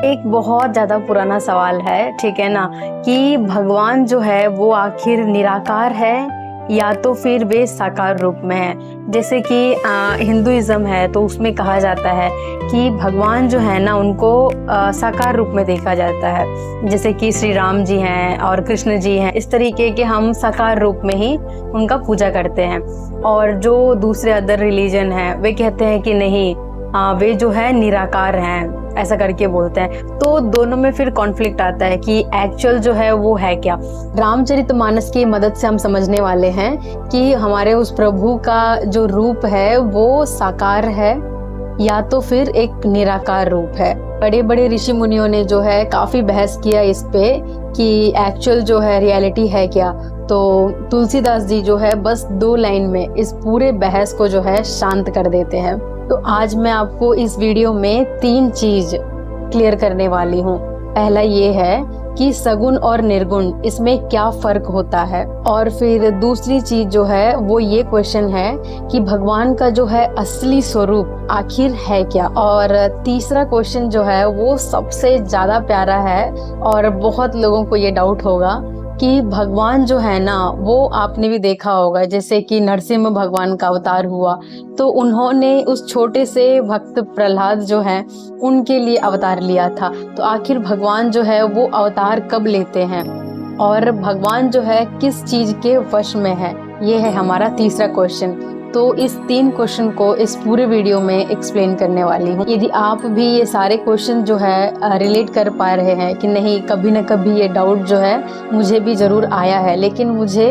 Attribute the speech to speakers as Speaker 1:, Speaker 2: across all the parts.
Speaker 1: एक बहुत ज़्यादा पुराना सवाल है, ठीक है ना, कि भगवान जो है वो आखिर निराकार है या तो फिर वे साकार रूप में है। जैसे कि हिंदुइज्म है तो उसमें कहा जाता है कि भगवान जो है ना उनको साकार रूप में देखा जाता है। जैसे कि श्री राम जी हैं और कृष्ण जी हैं, इस तरीके के हम साकार रूप में ही उनका पूजा करते हैं। और जो दूसरे अदर रिलीजन हैं वे कहते हैं कि नहीं, वे जो है निराकार हैं, ऐसा करके बोलते हैं। तो दोनों में फिर कॉन्फ्लिक्ट आता है कि एक्चुअल जो है वो है क्या। रामचरितमानस की मदद से हम समझने वाले हैं कि हमारे उस प्रभु का जो रूप है वो साकार है या तो फिर एक निराकार रूप है। बड़े बड़े ऋषि मुनियों ने जो है काफी बहस किया इस पे कि एक्चुअल जो है रियलिटी है क्या। तो तुलसीदास जी जो है बस 2 लाइन में इस पूरे बहस को जो है शांत कर देते हैं। तो आज मैं आपको इस वीडियो में 3 चीज क्लियर करने वाली हूँ। पहला ये है कि सगुण और निर्गुण इसमें क्या फर्क होता है, और फिर दूसरी चीज जो है वो ये क्वेश्चन है कि भगवान का जो है असली स्वरूप आखिर है क्या। और तीसरा क्वेश्चन जो है वो सबसे ज्यादा प्यारा है और बहुत लोगों को ये डाउट होगा कि भगवान जो है ना वो आपने भी देखा होगा, जैसे कि नरसिंह भगवान का अवतार हुआ तो उन्होंने उस छोटे से भक्त प्रहलाद जो है उनके लिए अवतार लिया था। तो आखिर भगवान जो है वो अवतार कब लेते हैं और भगवान जो है किस चीज के वश में है, ये है हमारा तीसरा क्वेश्चन। तो इस 3 क्वेश्चन को इस पूरे वीडियो में एक्सप्लेन करने वाली हूँ। यदि आप भी ये सारे क्वेश्चन जो है रिलेट कर पा रहे हैं कि नहीं, कभी न कभी ये डाउट जो है मुझे भी जरूर आया है लेकिन मुझे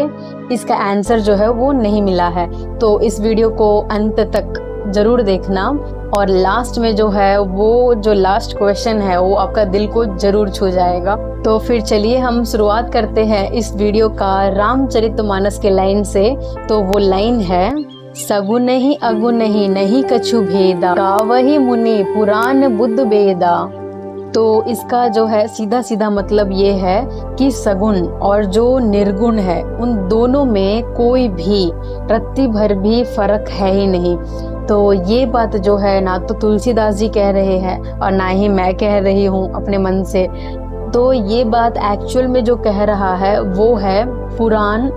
Speaker 1: इसका आंसर जो है वो नहीं मिला है, तो इस वीडियो को अंत तक जरूर देखना। और लास्ट में जो है वो जो लास्ट क्वेश्चन है वो आपका दिल को जरूर छू जाएगा। तो फिर चलिए हम शुरुआत करते हैं इस वीडियो का रामचरितमानस के लाइन से। तो वो लाइन है, सगुन नहीं अगुन नहीं, नहीं कछु भेदा, गावहि मुनि पुराण बुद्ध वेदा। तो इसका जो है सीधा सीधा मतलब ये है कि सगुण और जो निर्गुण है उन दोनों में कोई भी रत्ती भर भी फर्क है ही नहीं। तो ये बात जो है ना तो तुलसीदास जी कह रहे हैं और ना ही मैं कह रही हूँ अपने मन से। तो ये बात एक्चुअल में जो कह रहा है वो है पुराण,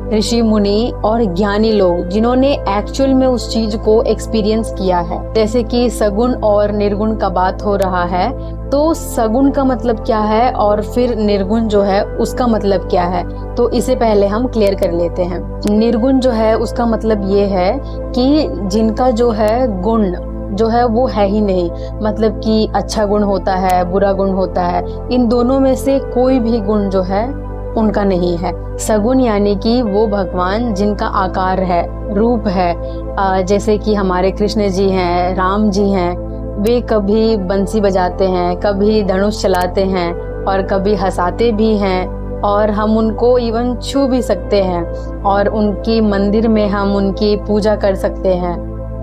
Speaker 1: ऋषि मुनि और ज्ञानी लोग जिन्होंने एक्चुअल में उस चीज को एक्सपीरियंस किया है। जैसे कि सगुण और निर्गुण का बात हो रहा है, तो सगुण का मतलब क्या है और फिर निर्गुण जो है उसका मतलब क्या है, तो इसे पहले हम क्लियर कर लेते हैं। निर्गुण जो है उसका मतलब ये है कि जिनका जो है गुण जो है वो है ही नहीं, मतलब कि अच्छा गुण होता है, बुरा गुण होता है, इन दोनों में से कोई भी गुण जो है उनका नहीं है। सगुण यानी कि वो भगवान जिनका आकार है, रूप है। जैसे कि हमारे कृष्ण जी हैं, राम जी हैं, वे कभी बंसी बजाते हैं, कभी धनुष चलाते हैं और कभी हंसाते भी हैं, और हम उनको इवन छू भी सकते हैं और उनकी मंदिर में हम उनकी पूजा कर सकते हैं।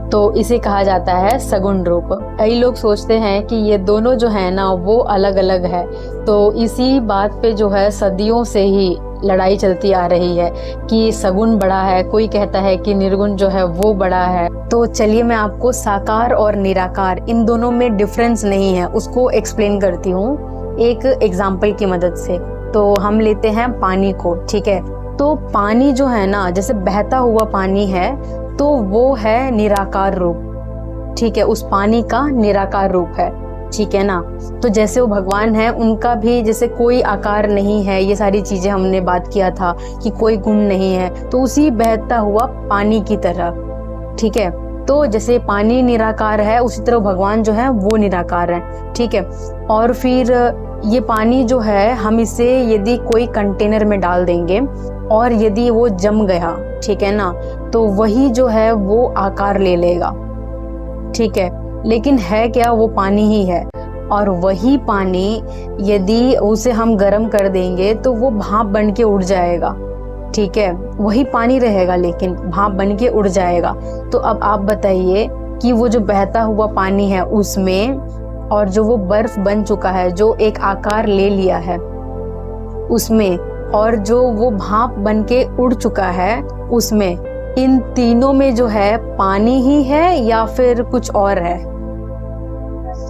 Speaker 1: तो इसे कहा जाता है सगुण रूप। कई लोग सोचते हैं कि ये दोनों जो है ना वो अलग अलग है, तो इसी बात पे जो है सदियों से ही लड़ाई चलती आ रही है कि सगुण बड़ा है, कोई कहता है कि निर्गुण जो है वो बड़ा है। तो चलिए मैं आपको साकार और निराकार इन दोनों में डिफरेंस नहीं है उसको एक्सप्लेन करती हूँ एक एग्जाम्पल की मदद से। तो हम लेते हैं पानी को, ठीक है। तो पानी जो है ना, जैसे बहता हुआ पानी है तो वो है निराकार रूप, ठीक है, उस पानी का निराकार रूप है, ठीक है ना। तो जैसे वो भगवान है उनका भी जैसे कोई आकार नहीं है, ये सारी चीजें हमने बात किया था कि कोई गुण नहीं है, तो उसी बहता हुआ पानी की तरह, ठीक है। तो जैसे पानी निराकार है उसी तरह भगवान जो है वो निराकार है, ठीक है। और फिर ये पानी जो है हम इसे यदि कोई कंटेनर में डाल देंगे और यदि वो जम गया, ठीक है ना, तो वही जो है वो आकार ले लेगा, ठीक है। लेकिन है क्या, वो पानी ही है। और वही पानी यदि उसे हम गर्म कर देंगे तो वो भाप बन के उड़ जाएगा, ठीक है। वही पानी रहेगा लेकिन भाप बन के उड़ जाएगा। तो अब आप बताइए कि वो जो बहता हुआ पानी है उसमें और जो वो बर्फ बन चुका है, जो एक आकार ले लिया है उसमें, और जो वो भाप बन के उड़ चुका है उसमें, इन तीनों में जो है पानी ही है या फिर कुछ और है?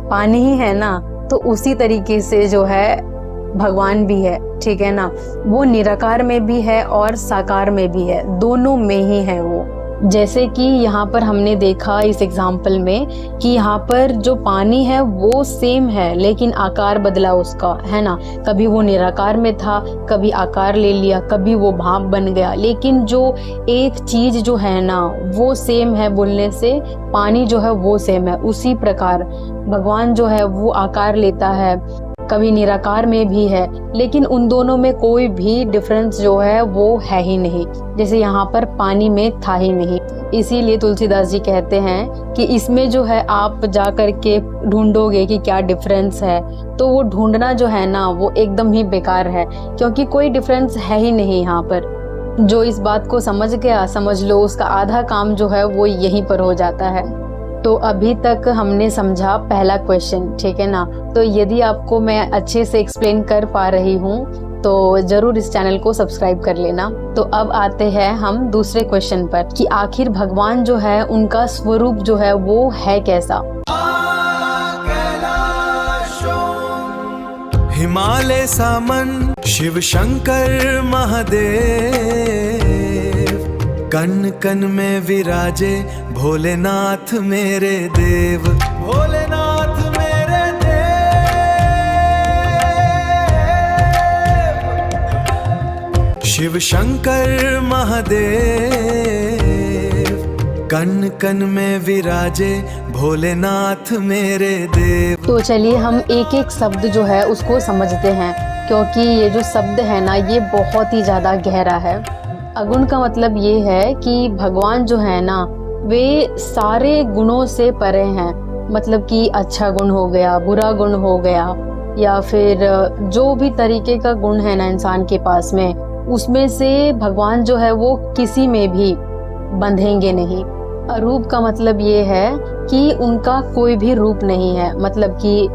Speaker 1: पानी ही है ना। तो उसी तरीके से जो है भगवान भी है, ठीक है ना। वो निराकार में भी है और साकार में भी है, दोनों में ही है वो। जैसे कि यहाँ पर हमने देखा इस एग्जाम्पल में कि यहाँ पर जो पानी है वो सेम है, लेकिन आकार बदला उसका, है ना। कभी वो निराकार में था, कभी आकार ले लिया, कभी वो भाप बन गया, लेकिन जो एक चीज जो है ना वो सेम है बोलने से पानी जो है वो सेम है। उसी प्रकार भगवान जो है वो आकार लेता है, कभी निराकार में भी है, लेकिन उन दोनों में कोई भी डिफरेंस जो है वो है ही नहीं, जैसे यहाँ पर पानी में था ही नहीं। इसीलिए तुलसीदास जी कहते हैं कि इसमें जो है आप जा कर के ढूंढोगे कि क्या डिफरेंस है, तो वो ढूंढना जो है ना वो एकदम ही बेकार है, क्योंकि कोई डिफरेंस है ही नहीं यहाँ पर। जो इस बात को समझ गया, समझ लो उसका आधा काम जो है वो यहीं पर हो जाता है। तो अभी तक हमने समझा पहला क्वेश्चन, ठीक है ना। तो यदि आपको मैं अच्छे से एक्सप्लेन कर पा रही हूँ तो जरूर इस चैनल को सब्सक्राइब कर लेना। तो अब आते हैं हम दूसरे क्वेश्चन पर कि आखिर भगवान जो है उनका स्वरूप जो है वो है कैसा।
Speaker 2: हिमालय सामन शिव शंकर महादेव, कन कन में विराजे भोलेनाथ मेरे देव, भोलेनाथ मेरे देव। शिव शंकर महादेव, कन कन में विराजे भोलेनाथ मेरे देव।
Speaker 1: तो चलिए हम एक एक शब्द जो है उसको समझते हैं, क्योंकि ये जो शब्द है ना ये बहुत ही ज़्यादा गहरा है। अगुण का मतलब ये है कि भगवान जो है ना वे सारे गुणों से परे हैं, मतलब कि अच्छा गुण हो गया, बुरा गुण हो गया, या फिर जो भी तरीके का गुण है ना इंसान के पास में, उसमें से भगवान जो है वो किसी में भी बंधेंगे नहीं। अरूप का मतलब ये है कि उनका कोई भी रूप नहीं है, मतलब कि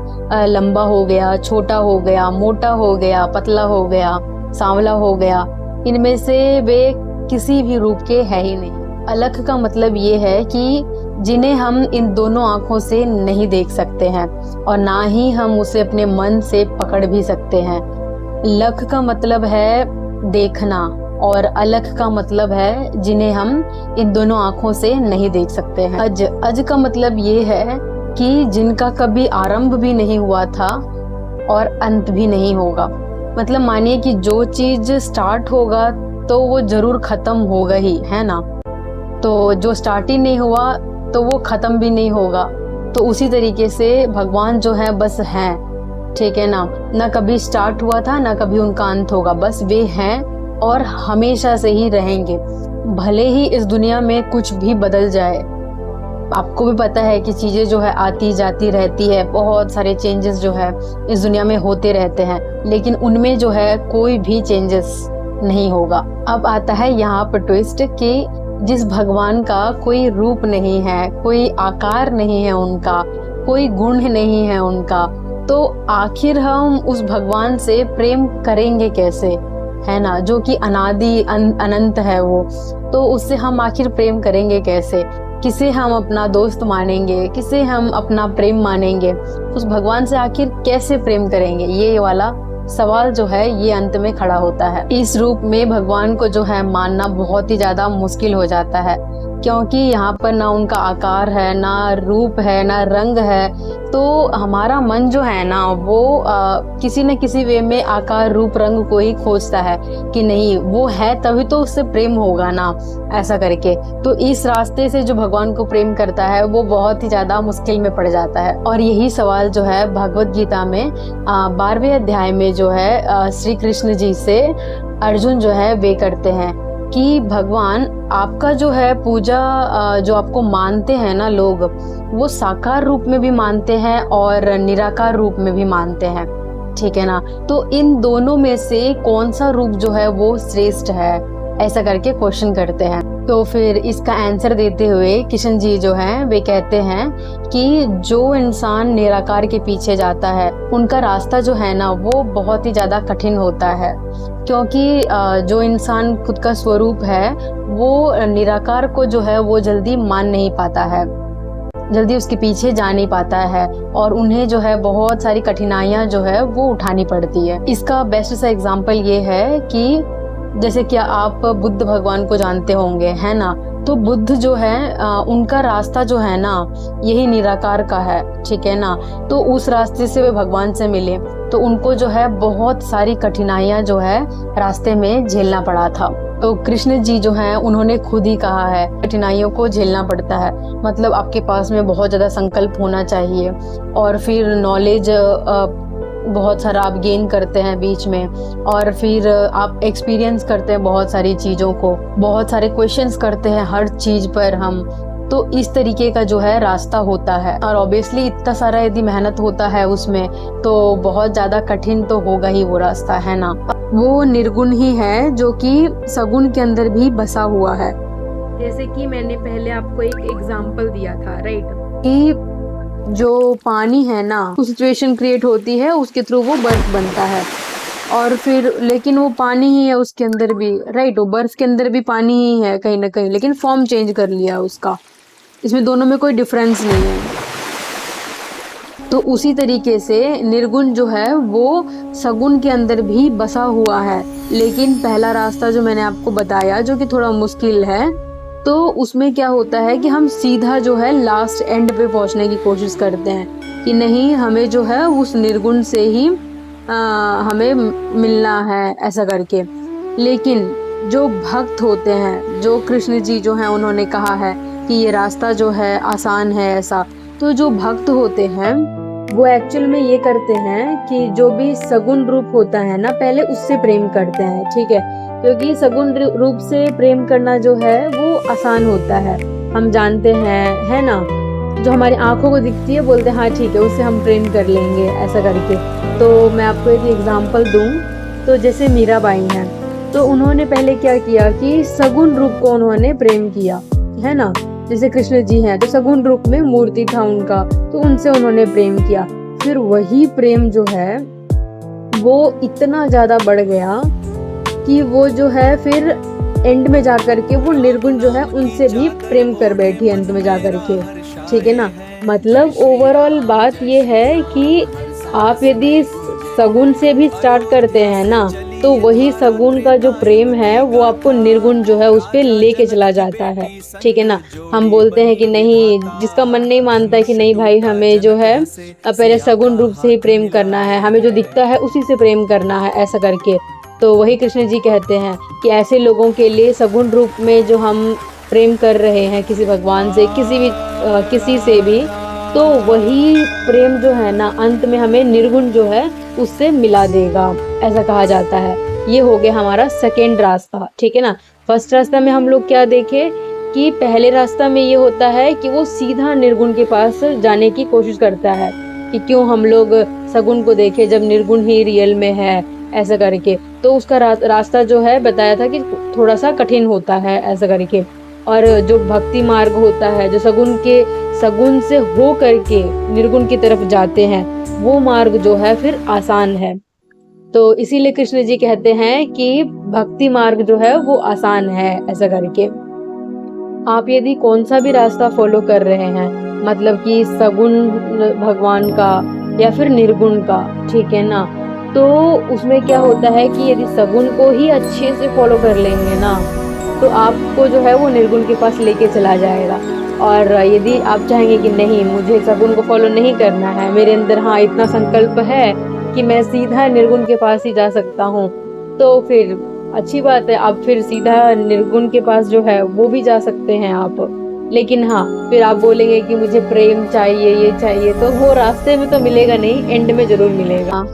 Speaker 1: लंबा हो गया, छोटा हो गया, मोटा हो गया, पतला हो गया, सांवला हो गया, इनमें से वे किसी भी रूप के है ही नहीं। अलख का मतलब ये है कि जिन्हें हम इन दोनों आँखों से नहीं देख सकते हैं और ना ही हम उसे अपने मन से पकड़ भी सकते हैं। लख का मतलब है देखना और अलख का मतलब है जिन्हें हम इन दोनों आँखों से नहीं देख सकते हैं। अज का मतलब ये है कि जिनका कभी आरंभ भी नहीं हुआ था और अंत भी नहीं होगा। मतलब मानिए कि जो चीज स्टार्ट होगा तो वो जरूर खत्म होगा ही, है ना। तो जो स्टार्ट ही नहीं हुआ तो वो खत्म भी नहीं होगा। तो उसी तरीके से भगवान जो है बस हैं, ठीक है ना। ना कभी स्टार्ट हुआ था ना कभी उनका अंत होगा, बस वे हैं और हमेशा से ही रहेंगे। भले ही इस दुनिया में कुछ भी बदल जाए, आपको भी पता है कि चीज़ें जो है आती जाती रहती है, बहुत सारे चेंजेस जो है इस दुनिया में होते रहते हैं, लेकिन उनमें जो है कोई भी चेंजेस नहीं होगा। अब आता है यहाँ पर ट्विस्ट कि जिस भगवान का कोई रूप नहीं है, कोई आकार नहीं है उनका, कोई गुण नहीं है उनका, तो आखिर हम उस भगवान से प्रेम करेंगे कैसे, है ना। जो कि अनादि अनंत है वो, तो उससे हम आखिर प्रेम करेंगे कैसे। किसे हम अपना दोस्त मानेंगे, किसे हम अपना प्रेम मानेंगे, उस भगवान से आखिर कैसे प्रेम करेंगे, ये वाला सवाल जो है ये अंत में खड़ा होता है। इस रूप में भगवान को जो है मानना बहुत ही ज्यादा मुश्किल हो जाता है, क्योंकि यहाँ पर ना उनका आकार है, ना रूप है, ना रंग है। तो हमारा मन जो है ना वो किसी न किसी वे में आकार रूप रंग को ही खोजता है कि नहीं वो है तभी तो उससे प्रेम होगा ना, ऐसा करके। तो इस रास्ते से जो भगवान को प्रेम करता है वो बहुत ही ज्यादा मुश्किल में पड़ जाता है। और यही सवाल जो है भगवत गीता में 12वें अध्याय में जो है श्री कृष्ण जी से अर्जुन जो है वे करते हैं कि भगवान आपका जो है पूजा जो आपको मानते हैं ना लोग, वो साकार रूप में भी मानते हैं और निराकार रूप में भी मानते हैं, ठीक है ना। तो इन दोनों में से कौन सा रूप जो है वो श्रेष्ठ है, ऐसा करके क्वेश्चन करते हैं। तो फिर इसका आंसर देते हुए किशन जी जो हैं वे कहते हैं कि जो इंसान निराकार के पीछे जाता है उनका रास्ता जो है ना वो बहुत ही ज़्यादा कठिन होता है, क्योंकि जो इंसान खुद का स्वरूप है वो निराकार को जो है वो जल्दी मान नहीं पाता है। जल्दी उसके पीछे जा नहीं पाता है और उन्हें जो है बहुत सारी कठिनाइयाँ जो है वो उठानी पड़ती है। इसका बेस्ट सा एग्जाम्पल ये है कि जैसे कि आप बुद्ध भगवान को जानते होंगे, है ना। तो बुद्ध जो है उनका रास्ता जो है ना यही निराकार का है, ठीक है ना। तो उस रास्ते से वे भगवान से मिले तो उनको जो है बहुत सारी कठिनाइयाँ जो है रास्ते में झेलना पड़ा था। तो कृष्ण जी जो हैं उन्होंने खुद ही कहा है कठिनाइयों को झेलना पड़ता है, मतलब आपके पास में बहुत ज़्यादा संकल्प होना चाहिए और फिर नॉलेज बहुत सारा आप गेन करते हैं बीच में, और फिर आप एक्सपीरियंस करते हैं बहुत सारी चीज़ों को, बहुत सारे क्वेश्चंस करते हैं हर चीज़ पर हम। तो इस तरीके का जो है रास्ता होता है और ऑब्वियसली इतना सारा यदि मेहनत होता है उसमें तो बहुत ज़्यादा कठिन तो होगा ही वो रास्ता, है ना। वो निर्गुण ही है जो कि सगुण के अंदर भी बसा हुआ है। जैसे कि मैंने पहले आपको एक एग्जाम्पल दिया था, राइट, कि जो पानी है ना उस सिचुएशन क्रिएट होती है उसके थ्रू वो बर्फ बनता है और फिर लेकिन वो पानी ही है उसके अंदर भी, राइट, वो बर्फ के अंदर भी पानी ही है कहीं ना कहीं, लेकिन फॉर्म चेंज कर लिया उसका, इसमें दोनों में कोई डिफरेंस नहीं है। तो उसी तरीके से निर्गुण जो है वो सगुण के अंदर भी बसा हुआ है, लेकिन पहला रास्ता जो मैंने आपको बताया जो कि थोड़ा मुश्किल है, तो उसमें क्या होता है कि हम सीधा जो है लास्ट एंड पे पहुंचने की कोशिश करते हैं कि नहीं हमें जो है उस निर्गुण से ही हमें मिलना है ऐसा करके। लेकिन जो भक्त होते हैं, जो कृष्ण जी जो हैं उन्होंने कहा है कि ये रास्ता जो है आसान है ऐसा, तो जो भक्त होते हैं वो एक्चुअल में ये करते हैं कि जो भी सगुण रूप होता है ना पहले उससे प्रेम करते हैं, ठीक है, क्योंकि सगुण रूप से प्रेम करना जो है वो आसान होता है, हम जानते हैं, है ना। जो हमारी आंखों को दिखती है बोलते हैं हाँ ठीक है उससे हम प्रेम कर लेंगे ऐसा करके। तो मैं आपको एक एग्जांपल दूं, तो जैसे मीराबाई हैं, तो उन्होंने पहले क्या किया कि सगुण रूप को उन्होंने प्रेम किया, है ना। जैसे कृष्ण जी हैं तो सगुण रूप में मूर्ति था उनका, तो उनसे उन्होंने प्रेम किया। फिर वही प्रेम जो है वो इतना ज्यादा बढ़ गया कि वो जो है फिर एंड में जाकर के वो निर्गुण जो है उनसे भी प्रेम कर बैठी एंड में जाकर के, ठीक है ना। मतलब ओवरऑल बात ये है कि आप यदि सगुण से भी स्टार्ट करते हैं ना तो वही सगुण का जो प्रेम है वो आपको निर्गुण जो है उस पे लेके चला जाता है, ठीक है ना। हम बोलते हैं कि नहीं, जिसका मन नहीं मानता है कि नहीं भाई हमें जो है पहले सगुण रूप से ही प्रेम करना है, हमें जो दिखता है उसी से प्रेम करना है ऐसा करके, तो वही कृष्ण जी कहते हैं कि ऐसे लोगों के लिए सगुण रूप में जो हम प्रेम कर रहे हैं किसी भगवान से, किसी से भी, तो वही प्रेम जो है ना अंत में हमें निर्गुण जो है उससे मिला देगा ऐसा कहा जाता है। ये हो गया हमारा सेकेंड रास्ता, ठीक है ना। फर्स्ट रास्ता में हम लोग क्या देखे कि पहले रास्ता में ये होता है कि वो सीधा निर्गुण के पास जाने की कोशिश करता है कि क्यों हम लोग सगुण को देखे जब निर्गुण ही रियल में है ऐसा करके। तो उसका रास्ता जो है बताया था कि थोड़ा सा कठिन होता है ऐसा करके। और जो भक्ति मार्ग होता है जो सगुण से हो करके निर्गुण की तरफ जाते हैं वो मार्ग जो है फिर आसान है। तो इसीलिए कृष्ण जी कहते हैं कि भक्ति मार्ग जो है वो आसान है ऐसा करके। आप यदि कौन सा भी रास्ता फॉलो कर रहे हैं, मतलब कि सगुण भगवान का या फिर निर्गुण का, ठीक है ना, तो उसमें क्या होता है कि यदि सगुण को ही अच्छे से फॉलो कर लेंगे ना तो आपको जो है वो निर्गुण के पास लेके चला जाएगा। और यदि आप चाहेंगे कि नहीं मुझे सगुण को फॉलो नहीं करना है, मेरे अंदर हाँ इतना संकल्प है कि मैं सीधा निर्गुण के पास ही जा सकता हूँ, तो फिर अच्छी बात है, आप फिर सीधा निर्गुण के पास जो है वो भी जा सकते हैं आप। लेकिन हाँ फिर आप बोलेंगे कि मुझे प्रेम चाहिए, ये चाहिए, तो वो रास्ते में तो मिलेगा नहीं, एंड में जरूर मिलेगा।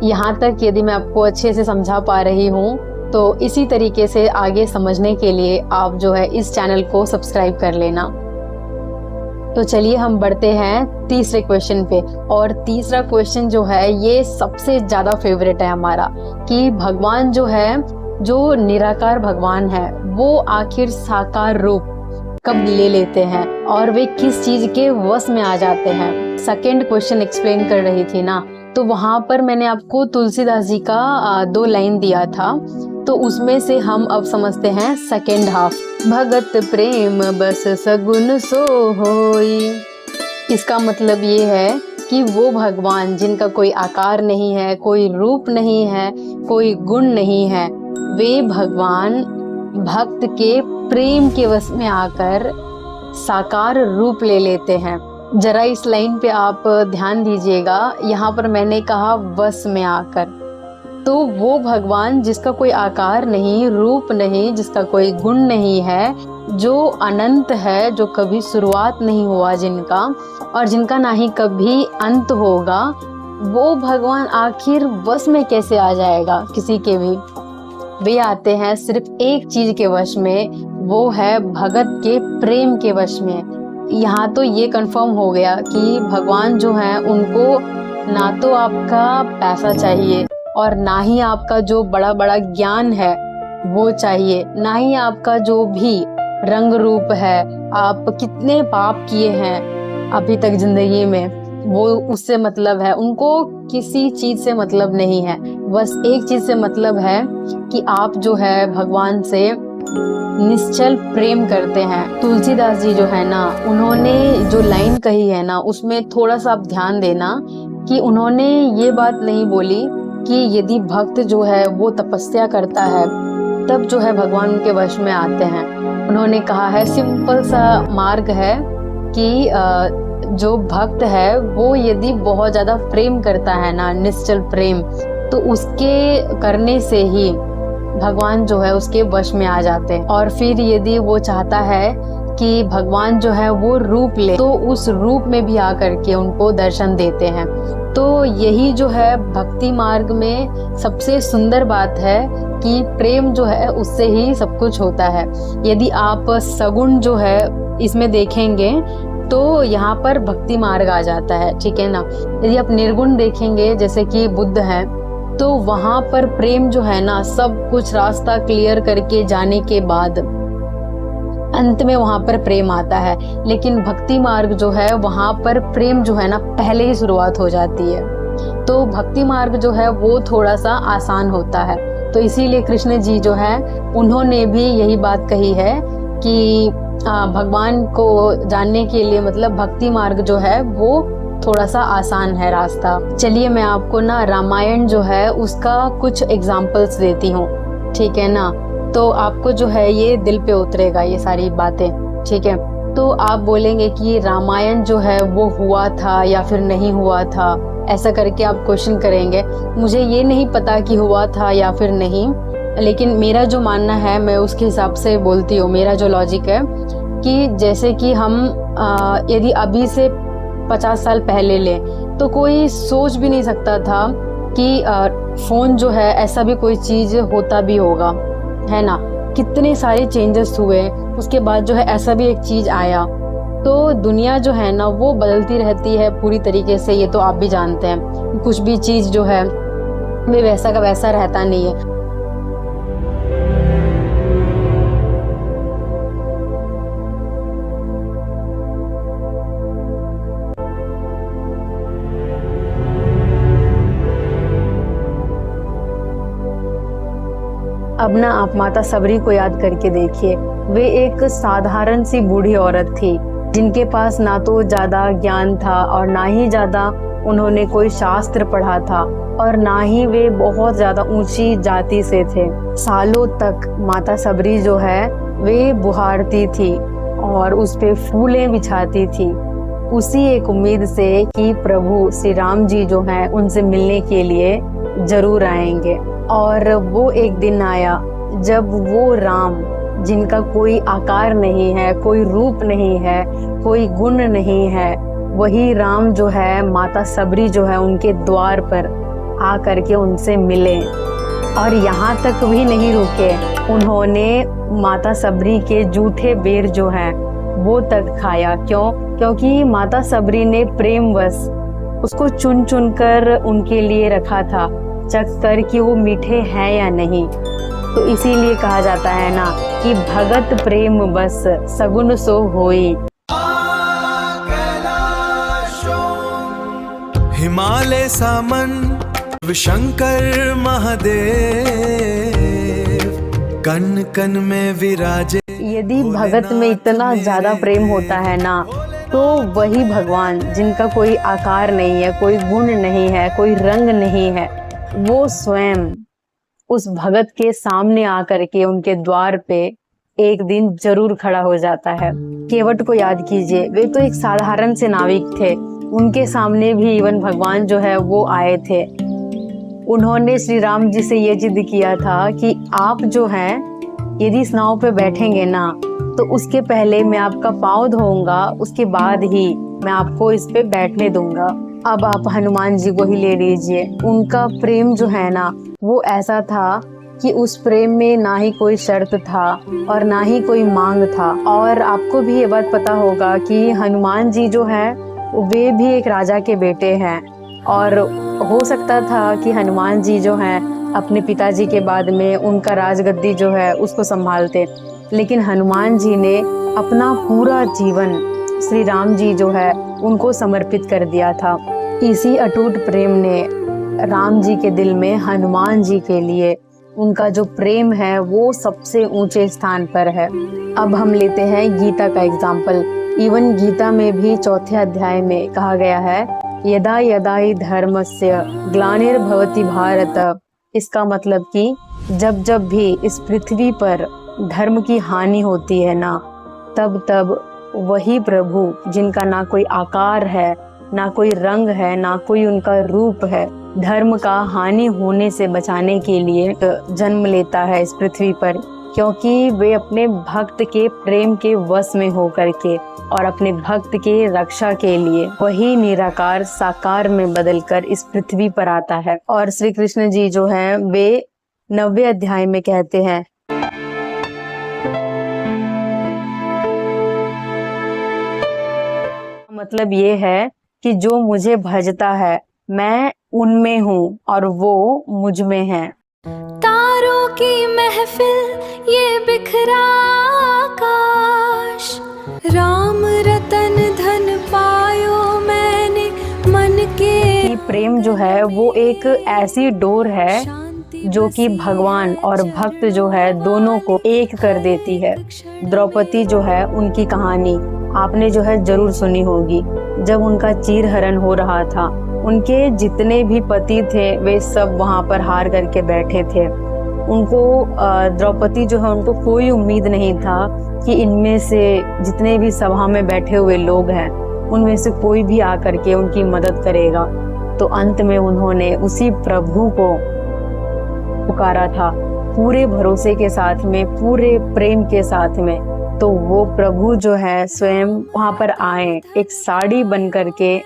Speaker 1: यहाँ तक यदि मैं आपको अच्छे से समझा पा रही हूँ तो इसी तरीके से आगे समझने के लिए आप जो है इस चैनल को सब्सक्राइब कर लेना। तो चलिए हम बढ़ते हैं तीसरे क्वेश्चन पे। और तीसरा क्वेश्चन जो है ये सबसे ज़्यादा फेवरेट है हमारा कि भगवान जो है, जो निराकार भगवान है, वो आखिर साकार रूप कब ले लेते हैं और वे किस चीज़ के वश में आ जाते हैं। सेकेंड क्वेश्चन एक्सप्लेन कर रही थी ना, तो वहाँ पर मैंने आपको तुलसीदास जी का 2 लाइन दिया था, तो उसमें से हम अब समझते हैं सेकेंड हाफ। भगत प्रेम बस सगुन सो होई, इसका मतलब ये है कि वो भगवान जिनका कोई आकार नहीं है, कोई रूप नहीं है, कोई गुण नहीं है, वे भगवान भक्त के प्रेम के वश में आकर साकार रूप ले लेते हैं। जरा इस लाइन पे आप ध्यान दीजिएगा, यहाँ पर मैंने कहा वश में आकर। तो वो भगवान जिसका कोई आकार नहीं, रूप नहीं, जिसका कोई गुण नहीं है, जो अनंत है, जो कभी शुरुआत नहीं हुआ जिनका, और जिनका ना ही कभी अंत होगा, वो भगवान आखिर वश में कैसे आ जाएगा किसी के भी। वे आते हैं सिर्फ एक चीज के वश में, वो है भगत के प्रेम के वश में। यहाँ तो ये कंफर्म हो गया कि भगवान जो है उनको ना तो आपका पैसा चाहिए, और ना ही आपका जो बड़ा बड़ा ज्ञान है वो चाहिए, ना ही आपका जो भी रंग रूप है, आप कितने पाप किए हैं अभी तक जिंदगी में, वो उससे मतलब है। उनको किसी चीज से मतलब नहीं है, बस एक चीज से मतलब है कि आप जो है भगवान से निश्चल प्रेम करते हैं। तुलसीदास जी जो है ना, उन्होंने जो लाइन कही है ना, उसमें थोड़ा सा आप ध्यान देना कि उन्होंने ये बात नहीं बोली कि यदि भक्त जो है वो तपस्या करता है तब जो है भगवान उनके वश में आते हैं। उन्होंने कहा है सिंपल सा मार्ग है कि जो भक्त है वो यदि बहुत ज्यादा प्रेम करता है ना, निश्चल प्रेम, तो उसके करने से ही भगवान जो है उसके वश में आ जाते हैं। और फिर यदि वो चाहता है कि भगवान जो है वो रूप ले, तो उस रूप में भी आकर के उनको दर्शन देते हैं। तो यही जो है भक्ति मार्ग में सबसे सुंदर बात है कि प्रेम जो है उससे ही सब कुछ होता है। यदि आप सगुण जो है इसमें देखेंगे तो यहाँ पर भक्ति मार्ग आ जाता है, ठीक है ना। यदि आप निर्गुण देखेंगे जैसे कि बुद्ध हैं, तो वहां पर प्रेम जो है ना, सब कुछ रास्ता क्लियर करके जाने के बाद अंत में वहां पर प्रेम आता है। लेकिन भक्ति मार्ग जो है वहां पर प्रेम जो है ना पहले ही शुरुआत हो जाती है। तो भक्ति मार्ग जो है वो थोड़ा सा आसान होता है। तो इसीलिए कृष्ण जी जो है उन्होंने भी यही बात कही है कि भगवान को जानने के लिए मतलब भक्ति मार्ग जो है वो थोड़ा सा आसान है रास्ता। चलिए मैं आपको ना रामायण जो है उसका कुछ एग्जाम्पल्स देती हूँ, ठीक है ना। तो आपको जो है ये दिल पे उतरेगा ये सारी बातें, ठीक है। तो आप बोलेंगे कि रामायण जो है वो हुआ था या फिर नहीं हुआ था, ऐसा करके आप क्वेश्चन करेंगे। मुझे ये नहीं पता कि हुआ था या फिर नहीं, लेकिन मेरा जो मानना है मैं उसके हिसाब से बोलती हूँ। मेरा जो लॉजिक है कि जैसे कि हम यदि अभी से 50 साल पहले लें तो कोई सोच भी नहीं सकता था कि फ़ोन जो है ऐसा भी कोई चीज़ होता भी होगा, है ना। कितने सारे चेंजेस हुए, उसके बाद जो है ऐसा भी एक चीज़ आया। तो दुनिया जो है ना वो बदलती रहती है पूरी तरीके से, ये तो आप भी जानते हैं। कुछ भी चीज़ जो है वे वैसा का वैसा रहता नहीं है। अब ना आप माता सबरी को याद करके देखिए। वे एक साधारण सी बूढ़ी औरत थी जिनके पास ना तो ज्यादा ज्ञान था और ना ही ज्यादा उन्होंने कोई शास्त्र पढ़ा था, और ना ही वे बहुत ज्यादा ऊंची जाति से थे। सालों तक माता सबरी जो है वे बुहारती थी और उस पे फूलें बिछाती थी, उसी एक उम्मीद से कि प्रभु श्री राम जी जो हैं उनसे मिलने के लिए जरूर आएंगे। और वो एक दिन आया जब वो राम जिनका कोई आकार नहीं है, कोई रूप नहीं है, कोई गुण नहीं है, वही राम जो है माता सबरी जो है उनके द्वार पर आ करके उनसे मिले। और यहाँ तक भी नहीं रुके, उन्होंने माता सबरी के जूठे बेर जो हैं वो तक खाया। क्यों? क्योंकि माता सबरी ने प्रेमवश उसको चुन चुन कर उनके लिए रखा था, चख कर कि वो मीठे हैं या नहीं। तो इसीलिए कहा जाता है ना कि भगत प्रेम बस सगुन सो होई।
Speaker 2: हिमालय सामन शंकर महादेव, कन कन में विराजे।
Speaker 1: यदि भगत में इतना ज्यादा प्रेम होता है ना, तो तो वही भगवान जिनका कोई आकार नहीं है, कोई गुण नहीं है, कोई रंग नहीं है, वो स्वयं उस भगत के सामने आकर के उनके द्वार पे एक दिन जरूर खड़ा हो जाता है। केवट को याद कीजिए, वे तो एक साधारण से नाविक थे, उनके सामने भी इवन भगवान जो है वो आए थे। उन्होंने श्री राम जी से ये जिद किया था कि आप जो हैं यदि इस नाव पे बैठेंगे ना तो उसके पहले मैं आपका पाँव धोऊंगा, उसके बाद ही मैं आपको इस पे बैठने दूंगा। अब आप हनुमान जी को ही ले लीजिए, उनका प्रेम जो है ना वो ऐसा था कि उस प्रेम में ना ही कोई शर्त था और ना ही कोई मांग था। और आपको भी ये बात पता होगा कि हनुमान जी जो है वे भी एक राजा के बेटे हैं, और हो सकता था कि हनुमान जी जो हैं अपने पिताजी के बाद में उनका राजगद्दी जो है उसको संभालते, लेकिन हनुमान जी ने अपना पूरा जीवन श्री राम जी जो है उनको समर्पित कर दिया था। इसी अटूट प्रेम ने राम जी के दिल में हनुमान जी के लिए उनका जो प्रेम है वो सबसे ऊंचे स्थान पर है। अब हम लेते हैं गीता का एग्जाम्पल। इवन गीता में भी 4थे अध्याय में कहा गया है, यदा यदा हि धर्मस्य ग्लानिर्भवति भारत। इसका मतलब कि जब जब भी इस पृथ्वी पर धर्म की हानि होती है ना, तब तब वही प्रभु जिनका ना कोई आकार है, ना कोई रंग है, ना कोई उनका रूप है, धर्म का हानि होने से बचाने के लिए जन्म लेता है इस पृथ्वी पर, क्योंकि वे अपने भक्त के प्रेम के वश में होकर के और अपने भक्त के रक्षा के लिए वही निराकार साकार में बदलकर इस पृथ्वी पर आता है। और श्री कृष्ण जी जो हैं वे 9वें अध्याय में कहते हैं, मतलब ये है कि जो मुझे भजता है मैं उनमें हूँ और वो मुझ में है।
Speaker 3: तारों की महफिल ये बिखरा आकाश, राम रतन धन पायो मैंने मन के।
Speaker 1: प्रेम जो है वो एक ऐसी डोर है जो कि भगवान और भक्त जो है दोनों को एक कर देती है। द्रौपदी जो है उनकी कहानी आपने जो है जरूर सुनी होगी। जब उनका चीरहरण हो रहा था, उनके जितने भी पति थे वे सब वहां पर हार करके बैठे थे। उनको द्रौपदी जो है उनको कोई उम्मीद नहीं था कि इनमें से जितने भी सभा में बैठे हुए लोग हैं उनमें से कोई भी आकर के उनकी मदद करेगा। तो अंत में उन्होंने उसी प्रभु को पुकारा था पूरे भरोसे के साथ में, पूरे प्रेम के साथ में। तो वो प्रभु जो है स्वयं वहां पर आए एक साड़ी बन करके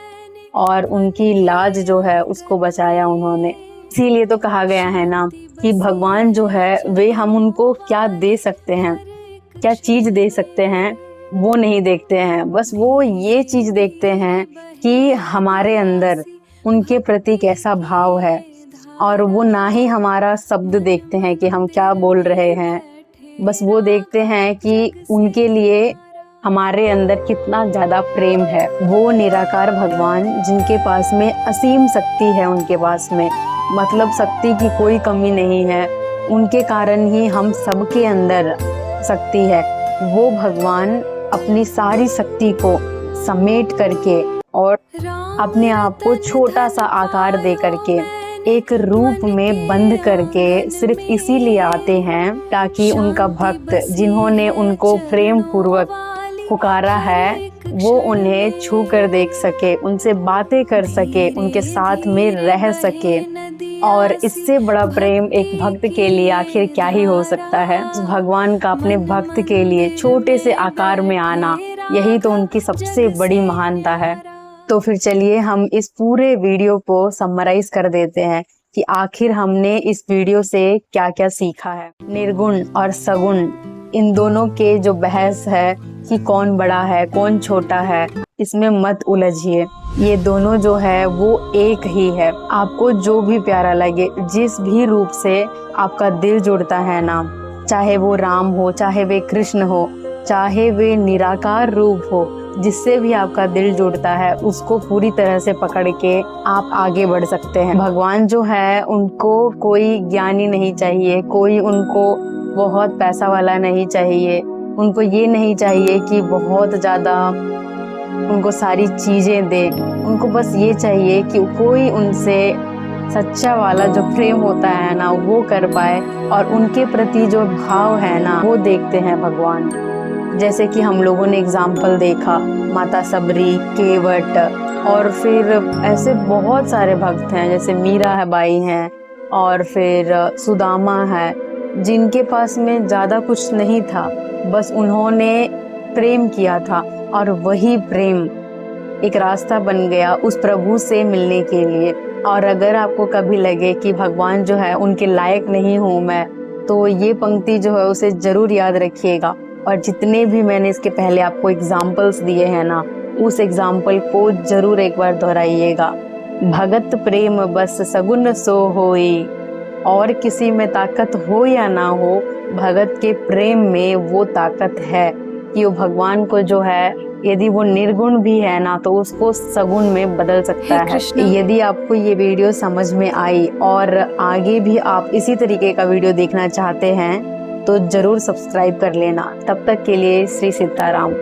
Speaker 1: और उनकी लाज जो है उसको बचाया उन्होंने। इसीलिए तो कहा गया है ना कि भगवान जो है वे हम उनको क्या दे सकते हैं, क्या चीज दे सकते हैं वो नहीं देखते हैं, बस वो ये चीज देखते हैं कि हमारे अंदर उनके प्रति कैसा भाव है। और वो ना ही हमारा शब्द देखते हैं कि हम क्या बोल रहे हैं, बस वो देखते हैं कि उनके लिए हमारे अंदर कितना ज्यादा प्रेम है। वो निराकार भगवान जिनके पास में असीम शक्ति है, उनके पास में मतलब शक्ति की कोई कमी नहीं है, उनके कारण ही हम सबके अंदर शक्ति है। वो भगवान अपनी सारी शक्ति को समेट करके और अपने आप को छोटा सा आकार दे करके एक रूप में बंद करके सिर्फ इसीलिए आते हैं ताकि उनका भक्त जिन्होंने उनको प्रेम पूर्वक पुकारा है वो उन्हें छू कर देख सके, उनसे बातें कर सके, उनके साथ में रह सके। और इससे बड़ा प्रेम एक भक्त के लिए आखिर क्या ही हो सकता है। भगवान का अपने भक्त के लिए छोटे से आकार में आना, यही तो उनकी सबसे बड़ी महानता है। तो फिर चलिए हम इस पूरे वीडियो को समराइज कर देते हैं कि आखिर हमने इस वीडियो से क्या क्या सीखा है। निर्गुण और सगुण इन दोनों के जो बहस है कि कौन बड़ा है कौन छोटा है, इसमें मत उलझिए। ये दोनों जो है वो एक ही है। आपको जो भी प्यारा लगे, जिस भी रूप से आपका दिल जुड़ता है ना, चाहे वो राम हो, चाहे वे कृष्ण हो, चाहे वे निराकार रूप हो, जिससे भी आपका दिल जुड़ता है उसको पूरी तरह से पकड़ के आप आगे बढ़ सकते हैं। भगवान जो है उनको कोई ज्ञानी नहीं चाहिए, कोई उनको बहुत पैसा वाला नहीं चाहिए, उनको ये नहीं चाहिए कि बहुत ज़्यादा उनको सारी चीज़ें दे। उनको बस ये चाहिए कि कोई उनसे सच्चा वाला जो प्रेम होता है ना वो कर पाए, और उनके प्रति जो भाव है ना वो देखते हैं भगवान। जैसे कि हम लोगों ने एग्जाम्पल देखा माता सबरी, केवट, और फिर ऐसे बहुत सारे भक्त हैं, जैसे मीरा है बाई हैं, और फिर सुदामा है, जिनके पास में ज़्यादा कुछ नहीं था, बस उन्होंने प्रेम किया था, और वही प्रेम एक रास्ता बन गया उस प्रभु से मिलने के लिए। और अगर आपको कभी लगे कि भगवान जो है उनके लायक नहीं हूँ मैं, तो ये पंक्ति जो है उसे ज़रूर याद रखिएगा। और जितने भी मैंने इसके पहले आपको एग्जाम्पल्स दिए हैं ना, उस एग्जाम्पल को ज़रूर एक बार दोहराइएगा। भगत प्रेम बस सगुन सो होई, और किसी में ताकत हो या ना हो, भगत के प्रेम में वो ताकत है कि वो भगवान को जो है, यदि वो निर्गुण भी है ना, तो उसको सगुण में बदल सकता है। यदि आपको ये वीडियो समझ में आई और आगे भी आप इसी तरीके का वीडियो देखना चाहते हैं तो जरूर सब्सक्राइब कर लेना। तब तक के लिए श्री सीताराम।